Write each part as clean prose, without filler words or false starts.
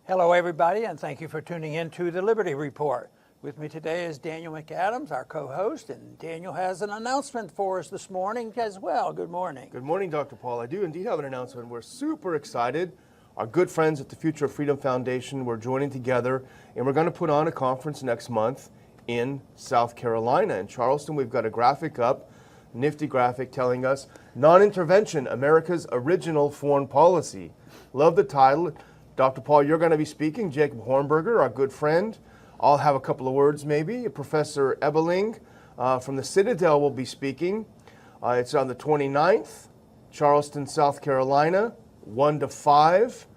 Hello, everybody, and thank you for tuning in to the Liberty Report. With me today is Daniel McAdams, our co-host, and Daniel has an announcement for us this morning as well. Good morning. Good morning, Dr. Paul. I do indeed have an announcement. We're super excited. Our good friends at the Future of Freedom Foundation, we're joining together, and we're going to put on a conference next month in South Carolina. In Charleston, we've got a graphic up, nifty graphic telling us, Non-Intervention, America's Original Foreign Policy. Love the title. Dr. Paul, you're going to be speaking. Jacob Hornberger, our good friend. I'll have a couple of words maybe. Professor Ebeling from the Citadel will be speaking. It's on the 29th, Charleston, South Carolina, 1 to 5.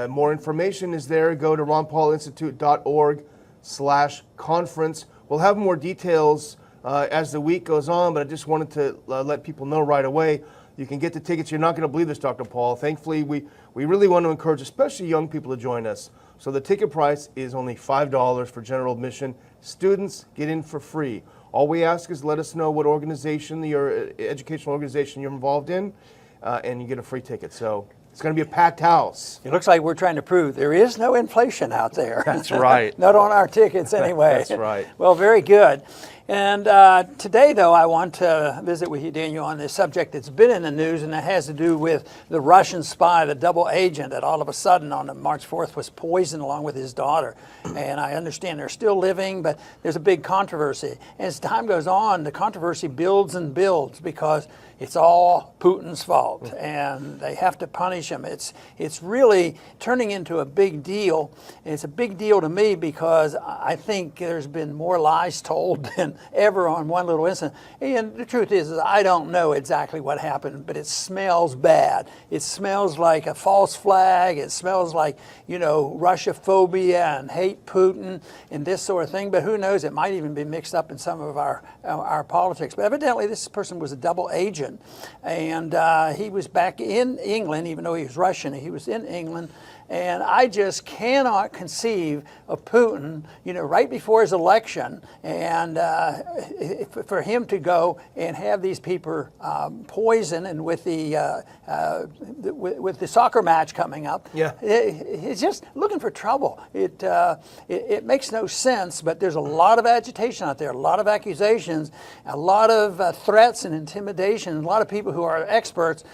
More information is there. Go to ronpaulinstitute.org/conference. We'll have more details as the week goes on, but I just wanted to let people know right away. You can get the tickets. You're not going to believe this, Dr. Paul. Thankfully, we really want to encourage, especially young people, to join us. So the ticket price is only $5 for general admission. Students get in for free. All we ask is let us know what organization, your educational organization you're involved in, and you get a free ticket. So it's going to be a packed house. It looks like we're trying to prove there is no inflation out there. That's right. Not on our tickets anyway. That's right. Well, very good. And today, though, I want to visit with you, Daniel, on this subject that's been in the news, and that has to do with the Russian spy, the double agent that all of a sudden on March 4th was poisoned along with his daughter. And I understand they're still living, but there's a big controversy. And as time goes on, the controversy builds and builds because it's all Putin's fault, and they have to punish him. It's really turning into a big deal. And it's a big deal to me because I think there's been more lies told than ever on one little incident. And the truth is I don't know exactly what happened, but it smells bad. It smells like a false flag. It smells like, Russia-phobia and hate Putin and this sort of thing. But who knows? It might even be mixed up in some of our politics. But evidently this person was a double agent. And he was back in England, even though he was Russian. He was in England. And I just cannot conceive of Putin, right before his election, and for him to go and have these people poisoned, and with the soccer match coming up, it's just looking for trouble. It makes no sense, but there's a lot of agitation out there, a lot of accusations, a lot of threats and intimidation, a lot of people who are experts.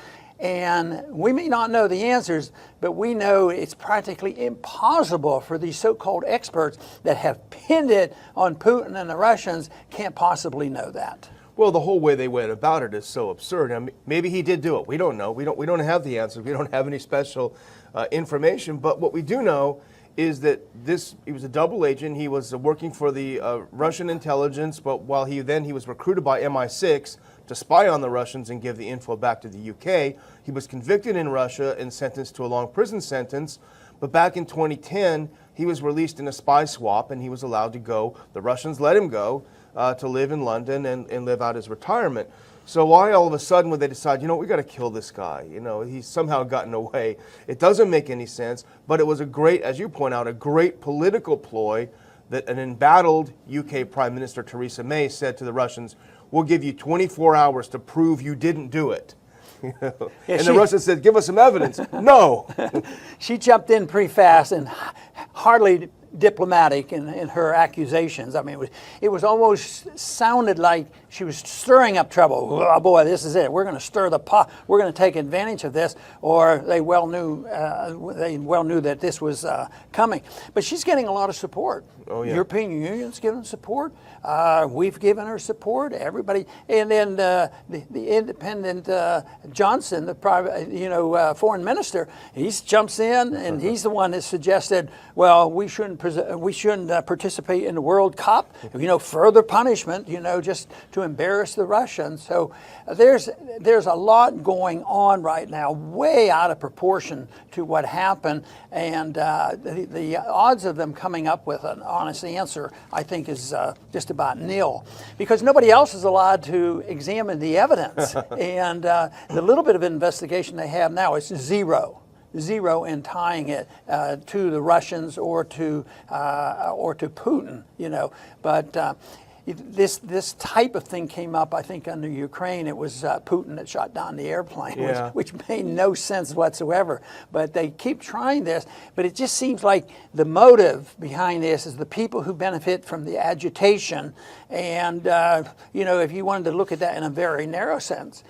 And we may not know the answers, but we know it's practically impossible for these so-called experts that have pinned it on Putin and the Russians can't possibly know that. Well, the whole way they went about it is so absurd. I mean, maybe he did do it. We don't know. We don't have the answers. We don't have any special information. But what we do know is that he was a double agent. He was working for the Russian intelligence, but while he was recruited by MI6 to spy on the Russians and give the info back to the UK. He was convicted in Russia and sentenced to a long prison sentence. But back in 2010, he was released in a spy swap, and he was allowed to go. The Russians let him go to live in London and live out his retirement. So why all of a sudden would they decide, we got to kill this guy? He's somehow gotten away. It doesn't make any sense, but it was a great, as you point out, a great political ploy that an embattled UK Prime Minister Theresa May said to the Russians, we'll give you 24 hours to prove you didn't do it. And the Russians said, give us some evidence. No. She jumped in pretty fast and hardly diplomatic in her accusations. I mean, it was almost sounded like she was stirring up trouble. Oh boy, this is it. We're going to stir the pot. We're going to take advantage of this. Or they well knew that this was coming. But she's getting a lot of support. Oh, yeah. European Union's giving support. We've given her support. Everybody, and then the independent Johnson, the private, foreign minister, he jumps in and he's the one that suggested, well, we shouldn't participate in the World Cup. Further punishment. Just to embarrass the Russians. So there's a lot going on right now, way out of proportion to what happened, and the odds of them coming up with an honest answer, I think, is just about nil, because nobody else is allowed to examine the evidence, and the little bit of investigation they have now is zero in tying it to the Russians or to Putin, But this type of thing came up, I think, under Ukraine. It was Putin that shot down the airplane, Yeah. which made no sense whatsoever. But they keep trying this. But it just seems like the motive behind this is the people who benefit from the agitation. And, if you wanted to look at that in a very narrow sense,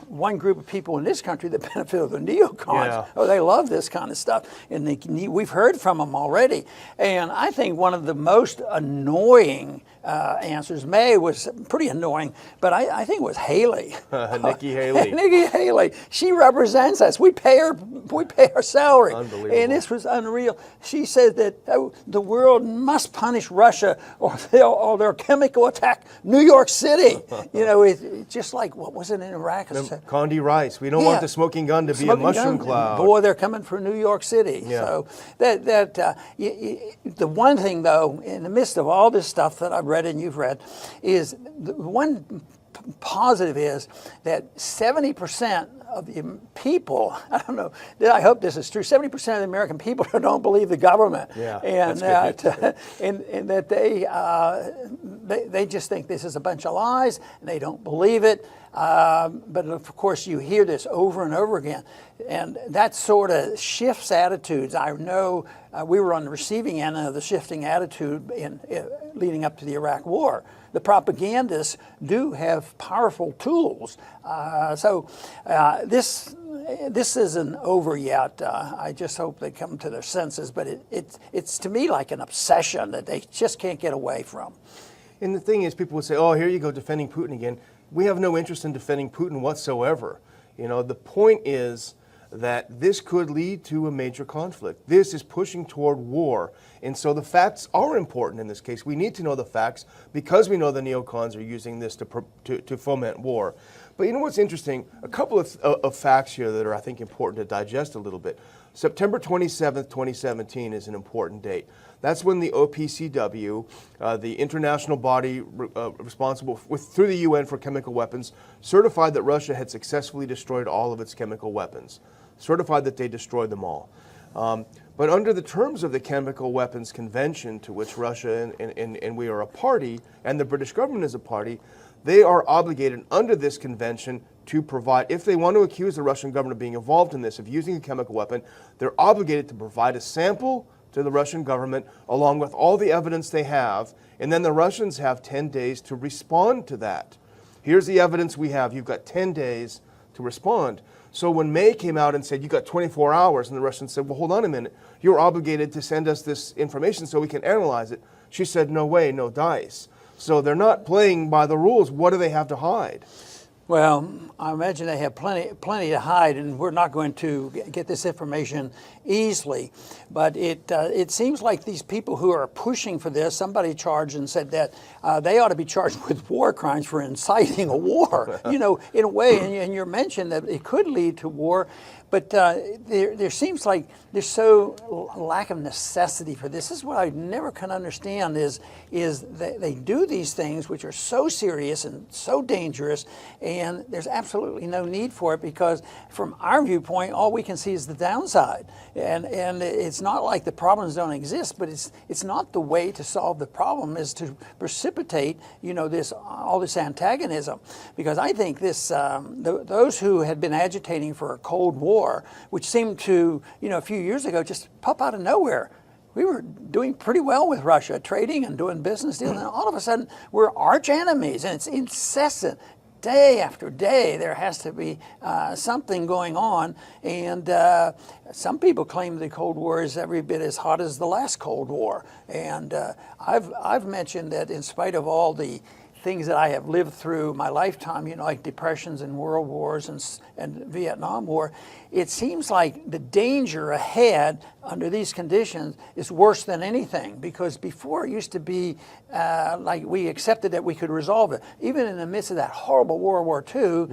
one group of people in this country that benefit are the neocons. Yeah. Oh, they love this kind of stuff. And we've heard from them already. And I think one of the most annoying answers, May was pretty annoying, but I think it was Haley. Nikki Haley. Nikki Haley. She represents us. We pay her salary. Unbelievable. And this was unreal. She said that the world must punish Russia or they'll chemical attack New York City. It's just like, what was it in Iraq? Condi Rice. We don't Yeah. want the smoking gun to be a mushroom cloud. Boy, they're coming for New York City. Yeah. So the one thing, though, in the midst of all this stuff that I've read and you've read, is the one positive is that 70% of the people, I don't know, I hope this is true, 70% of the American people don't believe the government. Yeah, And that's good. and that they just think this is a bunch of lies, and they don't believe it. But of course, you hear this over and over again, and that sort of shifts attitudes. I know we were on the receiving end of the shifting attitude leading up to the Iraq War. The propagandists do have powerful tools. This isn't over yet. I just hope they come to their senses. But it's to me like an obsession that they just can't get away from. And the thing is, people would say, oh, here you go defending Putin again. We have no interest in defending Putin whatsoever. The point is that this could lead to a major conflict. This is pushing toward war. And so the facts are important in this case. We need to know the facts because we know the neocons are using this to foment war. But you know what's interesting? A couple of facts here that are, I think, important to digest a little bit. September 27th, 2017 is an important date. That's when the OPCW, the international body responsible through the UN for chemical weapons, certified that Russia had successfully destroyed all of its chemical weapons, certified that they destroyed them all. But under the terms of the Chemical Weapons Convention, to which Russia and we are a party, and the British government is a party, they are obligated under this convention to provide, if they want to accuse the Russian government of being involved in this, of using a chemical weapon, they're obligated to provide a sample to the Russian government along with all the evidence they have, and then the Russians have 10 days to respond to that. Here's the evidence we have. You've got 10 days to respond. So when May came out and said, you got 24 hours, and the Russians said, well, hold on a minute, you're obligated to send us this information so we can analyze it. She said, no way, no dice. So they're not playing by the rules. What do they have to hide? Well, I imagine they have plenty to hide, and we're not going to get this information easily. But it seems like these people who are pushing for this, somebody charged and said that they ought to be charged with war crimes for inciting a war. In a way, and you mentioned that it could lead to war. But there seems like there's so lack of necessity for this. This is what I never can understand is that they do these things which are so serious and so dangerous, and there's absolutely no need for it because from our viewpoint, all we can see is the downside. And it's not like the problems don't exist, but it's not the way to solve the problem is to precipitate, all this antagonism. Because I think those who had been agitating for a Cold War, which seemed to, a few years ago, just pop out of nowhere. We were doing pretty well with Russia, trading and doing business deals, and all of a sudden we're arch enemies, and it's incessant. Day after day, there has to be something going on, and some people claim the Cold War is every bit as hot as the last Cold War. And I've mentioned that in spite of all the things that I have lived through my lifetime, like depressions and world wars and Vietnam War, it seems like the danger ahead under these conditions is worse than anything, because before it used to be like we accepted that we could resolve it. Even in the midst of that horrible World War II,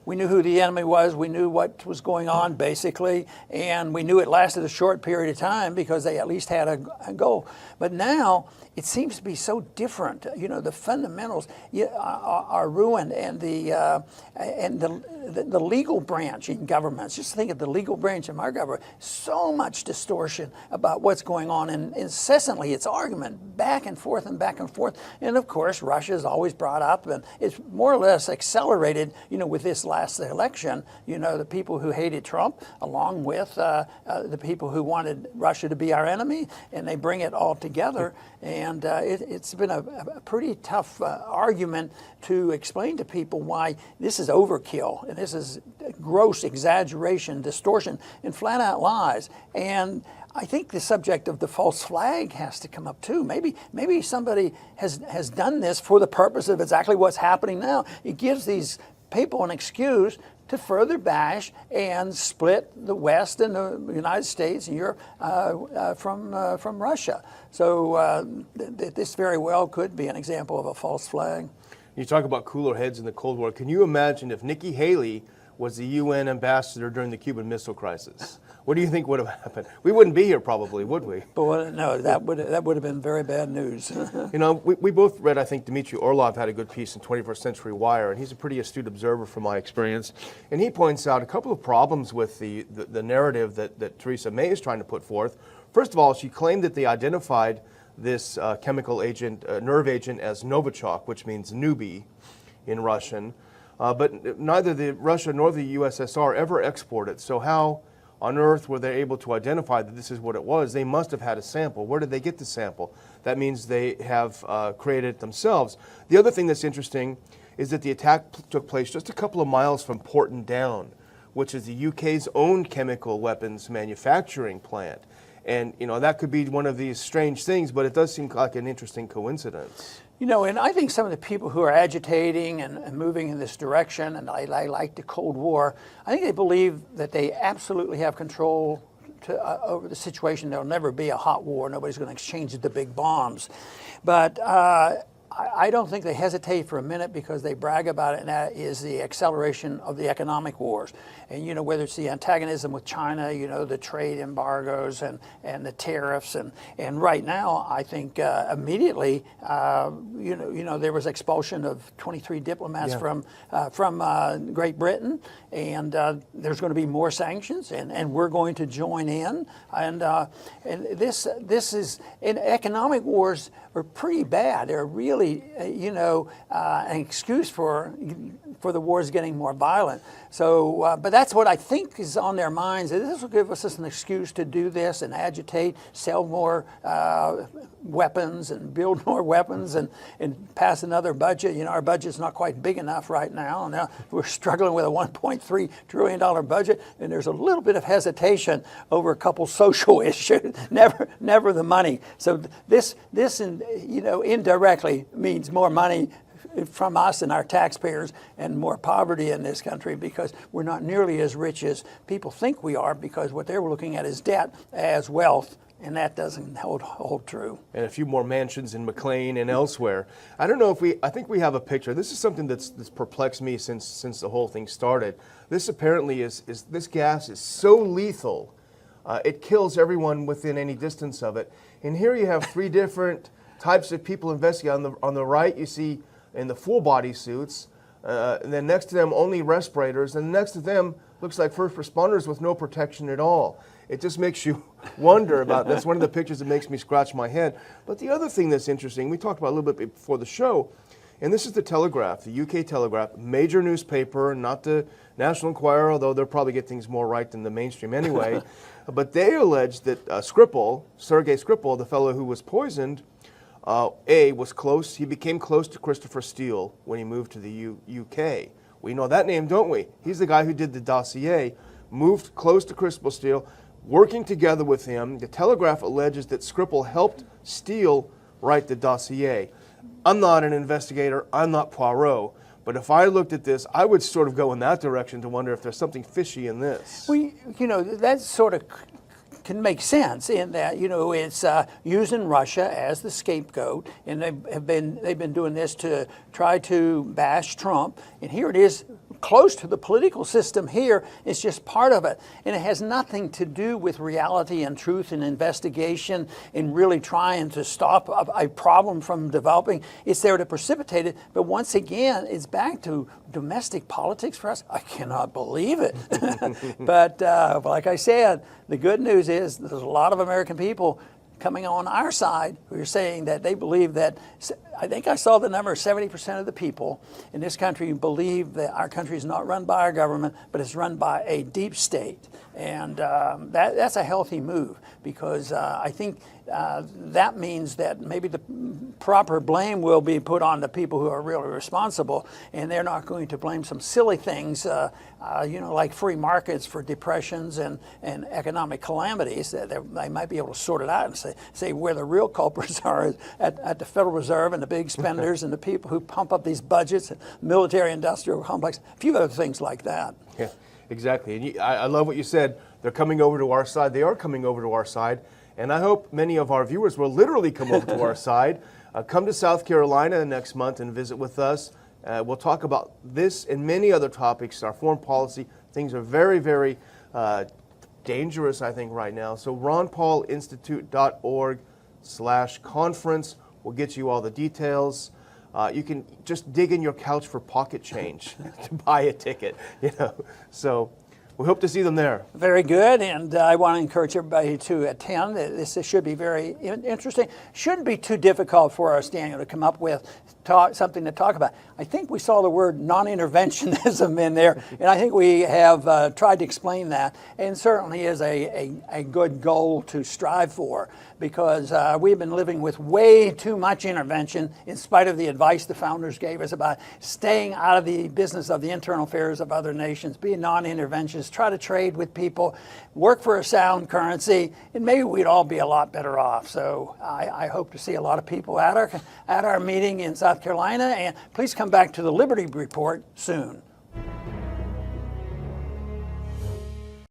we knew who the enemy was, we knew what was going on basically, and we knew it lasted a short period of time because they at least had a goal. But now it seems to be so different. You know, the fundamentals are ruined, and the legal branch in governments. Just think of the legal branch in our government. So much distortion about what's going on, and incessantly it's argument back and forth and back and forth. And of course, Russia is always brought up, and it's more or less accelerated. You know, with this last election, you know, the people who hated Trump, along with the people who wanted Russia to be our enemy, and they bring it all together. And it's been a pretty tough argument to explain to people why this is overkill and this is gross exaggeration, distortion, and flat out lies. And I think the subject of the false flag has to come up too. Maybe somebody has done this for the purpose of exactly what's happening now. It gives these people an excuse to further bash and split the West and the United States and Europe from Russia. So this very well could be an example of a false flag. You talk about cooler heads in the Cold War. Can you imagine if Nikki Haley was the UN ambassador during the Cuban Missile Crisis? What do you think would have happened? We wouldn't be here probably, would we? But no, that would have been very bad news. You know, we both read, I think Dmitry Orlov had a good piece in 21st Century Wire, and he's a pretty astute observer from my experience. And he points out a couple of problems with the narrative that Theresa May is trying to put forth. First of all, she claimed that they identified this chemical agent, nerve agent, as Novichok, which means newbie in Russian. But neither Russia nor the USSR ever exported. So how on earth were they able to identify that this is what it was? They must have had a sample. Where did they get the sample? That means they have created it themselves. The other thing that's interesting is that the attack took place just a couple of miles from Porton Down, which is the UK's own chemical weapons manufacturing plant. And, you know, that could be one of these strange things, but it does seem like an interesting coincidence. You know, and I think some of the people who are agitating and moving in this direction, and I like the Cold War, I think they believe that they absolutely have control over the situation. There'll never be a hot war. Nobody's going to exchange the big bombs. But I don't think they hesitate for a minute, because they brag about it, and that is the acceleration of the economic wars. And, you know, whether it's the antagonism with China, you know, the trade embargoes and the tariffs. And right now, I think immediately, you know, there was expulsion of 23 diplomats from Great Britain. And there's going to be more sanctions, and we're going to join in. And this is, and economic wars are pretty bad. They're really, you know, an excuse for the wars getting more violent. So, but that's what I think is on their minds. This will give us an excuse to do this and agitate, sell more weapons and build more weapons and pass another budget. You know, our budget's not quite big enough right now. Now we're struggling with a $1.3 trillion budget, and there's a little bit of hesitation over a couple social issues. Never the money. So this, you know, indirectly means more money from us and our taxpayers, and more poverty in this country, because we're not nearly as rich as people think we are, because what they're looking at is debt as wealth, and that doesn't hold true. And a few more mansions in McLean and elsewhere. I don't know if I think we have a picture. This is something that's perplexed me since the whole thing started. This apparently this gas is so lethal, it kills everyone within any distance of it. And here you have three different types of people investigating. On the right, you see in the full body suits, and then next to them only respirators, and next to them looks like first responders with no protection at all. It just makes you wonder about, that's one of the pictures that makes me scratch my head. But the other thing that's interesting, we talked about a little bit before the show, and this is the Telegraph, the UK Telegraph, major newspaper, not the National Enquirer, although they'll probably get things more right than the mainstream anyway. But they allege that Sergei Skripal, the fellow who was poisoned, was close. He became close to Christopher Steele when he moved to the UK. We know that name, don't we? He's the guy who did the dossier, moved close to Christopher Steele, working together with him. The Telegraph alleges that Skripal helped Steele write the dossier. I'm not an investigator. I'm not Poirot. But if I looked at this, I would sort of go in that direction to wonder if there's something fishy in this. Well, you know, that sort of can make sense in that, you know, it's using Russia as the scapegoat, and they've been doing this to try to bash Trump. And here it is, close to the political system here. It's just part of it. And it has nothing to do with reality and truth and investigation and really trying to stop a problem from developing. It's there to precipitate it. But once again, it's back to domestic politics for us. I cannot believe it. But like I said, the good news is there's a lot of American people coming on our side who are saying that they believe that, I think I saw the number, 70% of the people in this country believe that our country is not run by our government, but it's run by a deep state. And that's a healthy move, because I think that means that maybe the proper blame will be put on the people who are really responsible, and they're not going to blame some silly things, like free markets for depressions and economic calamities. They might be able to sort it out and say where the real culprits are at the Federal Reserve and the big spenders and the people who pump up these budgets, military-industrial complex, a few other things like that. Yeah, exactly. And I love what you said. They're coming over to our side. They are coming over to our side. And I hope many of our viewers will literally come over to our side. Come to South Carolina next month and visit with us. We'll talk about this and many other topics, our foreign policy. Things are very, very dangerous, I think, right now. So ronpaulinstitute.org/conference will get you all the details. You can just dig in your couch for pocket change to buy a ticket, So we hope to see them there. Very good, and I want to encourage everybody to attend. This should be very interesting. Shouldn't be too difficult for us, Daniel, to come up with something to talk about. I think we saw the word non-interventionism in there, and I think we have tried to explain that, and certainly is a good goal to strive for, because we've been living with way too much intervention in spite of the advice the founders gave us about staying out of the business of the internal affairs of other nations, be non-interventionist, try to trade with people, work for a sound currency, and maybe we'd all be a lot better off. So I hope to see a lot of people at our meeting in South Carolina, and please come back to the Liberty Report soon.